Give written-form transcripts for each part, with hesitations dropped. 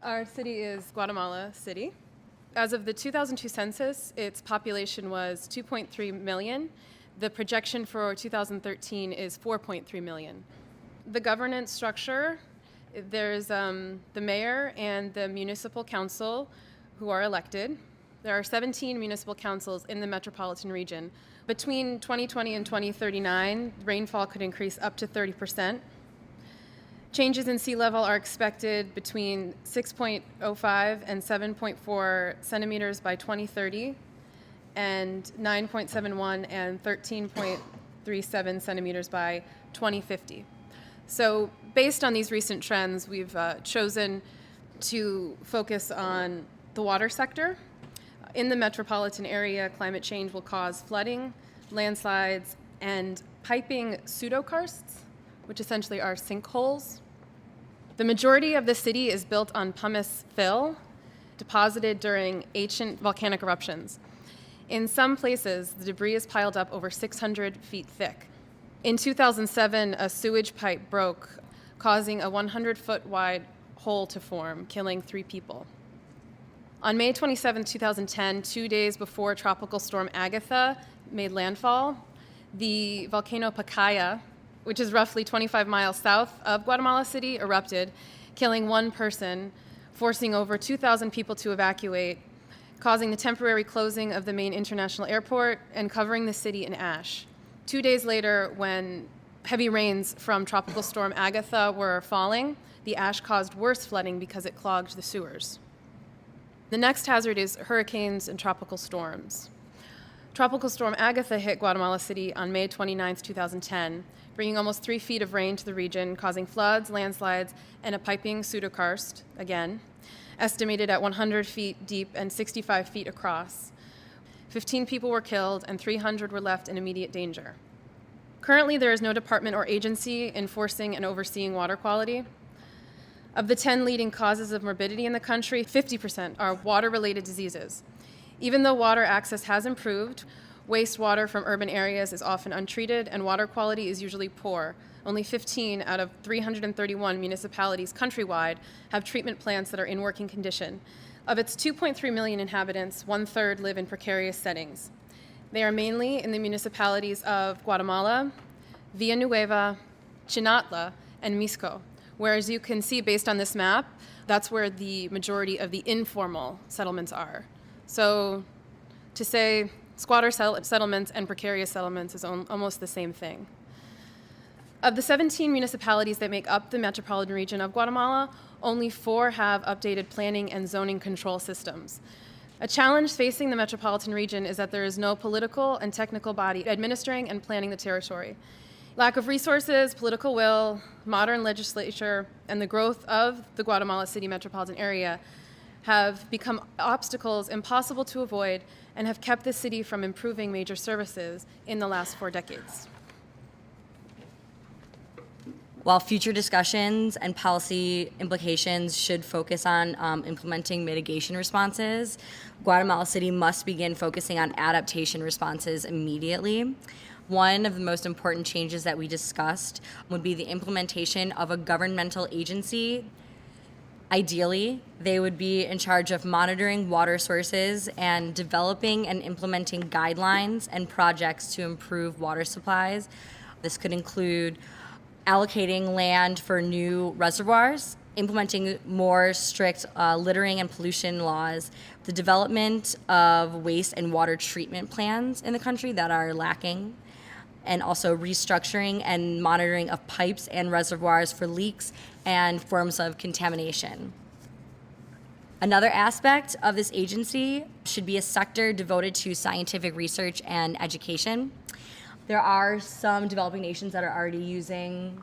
Our city is Guatemala City. As of the 2002 census, its population was 2.3 million. The projection for 2013 is 4.3 million. The governance structure, there's the mayor and the municipal council who are elected. There are 17 municipal councils in the metropolitan region. Between 2020 and 2039, rainfall could increase up to 30%. Changes in sea level are expected between 6.05 and 7.4 centimeters by 2030 and 9.71 and 13.37 centimeters by 2050. So based on these recent trends, we've chosen to focus on the water sector. In the metropolitan area, climate change will cause flooding, landslides, and piping pseudokarsts, which essentially are sinkholes. The majority of the city is built on pumice fill, deposited during ancient volcanic eruptions. In some places, the debris is piled up over 600 feet thick. In 2007, a sewage pipe broke, causing a 100-foot wide hole to form, killing 3 people. On May 27, 2010, 2 days before Tropical Storm Agatha made landfall, the volcano Pacaya, which is roughly 25 miles south of Guatemala City, erupted, killing 1 person, forcing over 2,000 people to evacuate, causing the temporary closing of the main international airport and covering the city in ash. 2 days later, when heavy rains from Tropical Storm Agatha were falling, the ash caused worse flooding because it clogged the sewers. The next hazard is hurricanes and tropical storms. Tropical Storm Agatha hit Guatemala City on May 29, 2010, bringing almost 3 feet of rain to the region, causing floods, landslides, and a piping pseudokarst, again, estimated at 100 feet deep and 65 feet across. 15 people were killed and 300 were left in immediate danger. Currently, there is no department or agency enforcing and overseeing water quality. Of the 10 leading causes of morbidity in the country, 50% are water-related diseases. Even though water access has improved, wastewater from urban areas is often untreated and water quality is usually poor. Only 15 out of 331 municipalities countrywide have treatment plants that are in working condition. Of its 2.3 million inhabitants, 1/3 live in precarious settings. They are mainly in the municipalities of Guatemala, Villanueva, Chinatla, and Misco. Whereas you can see based on this map, that's where the majority of the informal settlements are. So to say squatter settlements and precarious settlements is almost the same thing. Of the 17 municipalities that make up the metropolitan region of Guatemala, only 4 have updated planning and zoning control systems. A challenge facing the metropolitan region is that there is no political and technical body administering and planning the territory. Lack of resources, political will, modern legislature, and the growth of the Guatemala City metropolitan area have become obstacles impossible to avoid and have kept the city from improving major services in the last 4 decades. While future discussions and policy implications should focus on implementing mitigation responses, Guatemala City must begin focusing on adaptation responses immediately. One of the most important changes that we discussed would be the implementation of a governmental agency. Ideally, they would be in charge of monitoring water sources and developing and implementing guidelines and projects to improve water supplies. This could include allocating land for new reservoirs, implementing more strict littering and pollution laws, the development of waste and water treatment plans in the country that are lacking, and also restructuring and monitoring of pipes and reservoirs for leaks and forms of contamination. Another aspect of this agency should be a sector devoted to scientific research and education. There are some developing nations that are already using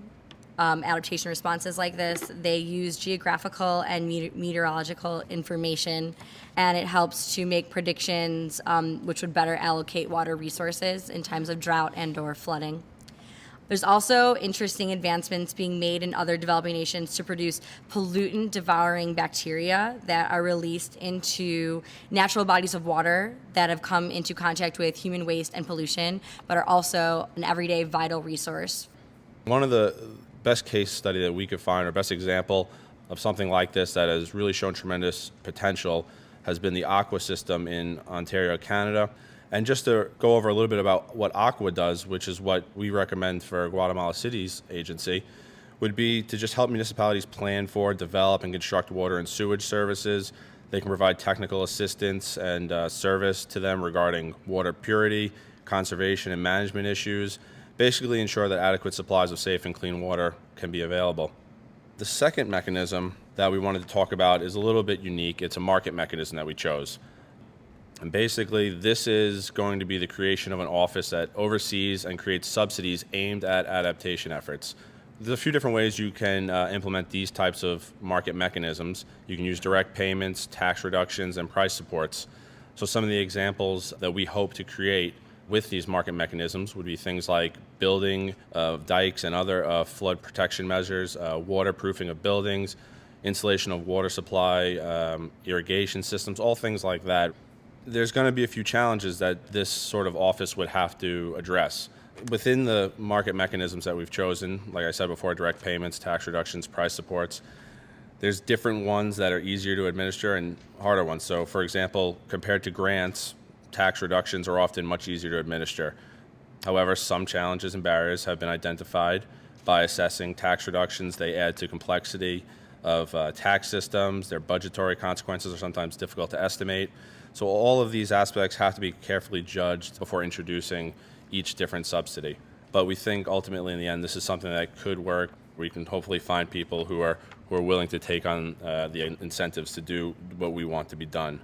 adaptation responses like this. They use geographical and meteorological information, and it helps to make predictions which would better allocate water resources in times of drought and or flooding. There's also interesting advancements being made in other developing nations to produce pollutant-devouring bacteria that are released into natural bodies of water that have come into contact with human waste and pollution, but are also an everyday vital resource. One of the best case study that we could find, or best example of something like this that has really shown tremendous potential has been the Aqua system in Ontario, Canada. And just to go over a little bit about what Aqua does, which is what we recommend for Guatemala City's agency, would be to just help municipalities plan for, develop, and construct water and sewage services. They can provide technical assistance and service to them regarding water purity, conservation, and management issues, basically ensure that adequate supplies of safe and clean water can be available. The second mechanism that we wanted to talk about is a little bit unique. It's a market mechanism that we chose. And basically, this is going to be the creation of an office that oversees and creates subsidies aimed at adaptation efforts. There's a few different ways you can implement these types of market mechanisms. You can use direct payments, tax reductions, and price supports. So some of the examples that we hope to create with these market mechanisms would be things like building of dikes and other flood protection measures, waterproofing of buildings, installation of water supply, irrigation systems, all things like that. There's going to be a few challenges that this sort of office would have to address. Within the market mechanisms that we've chosen, like I said before, direct payments, tax reductions, price supports, there's different ones that are easier to administer and harder ones. So, for example, compared to grants, tax reductions are often much easier to administer. However, some challenges and barriers have been identified by assessing tax reductions. They add to complexity of tax systems. Their budgetary consequences are sometimes difficult to estimate. So all of these aspects have to be carefully judged before introducing each different subsidy. But we think ultimately in the end this is something that could work. We can hopefully find people who are willing to take on the incentives to do what we want to be done.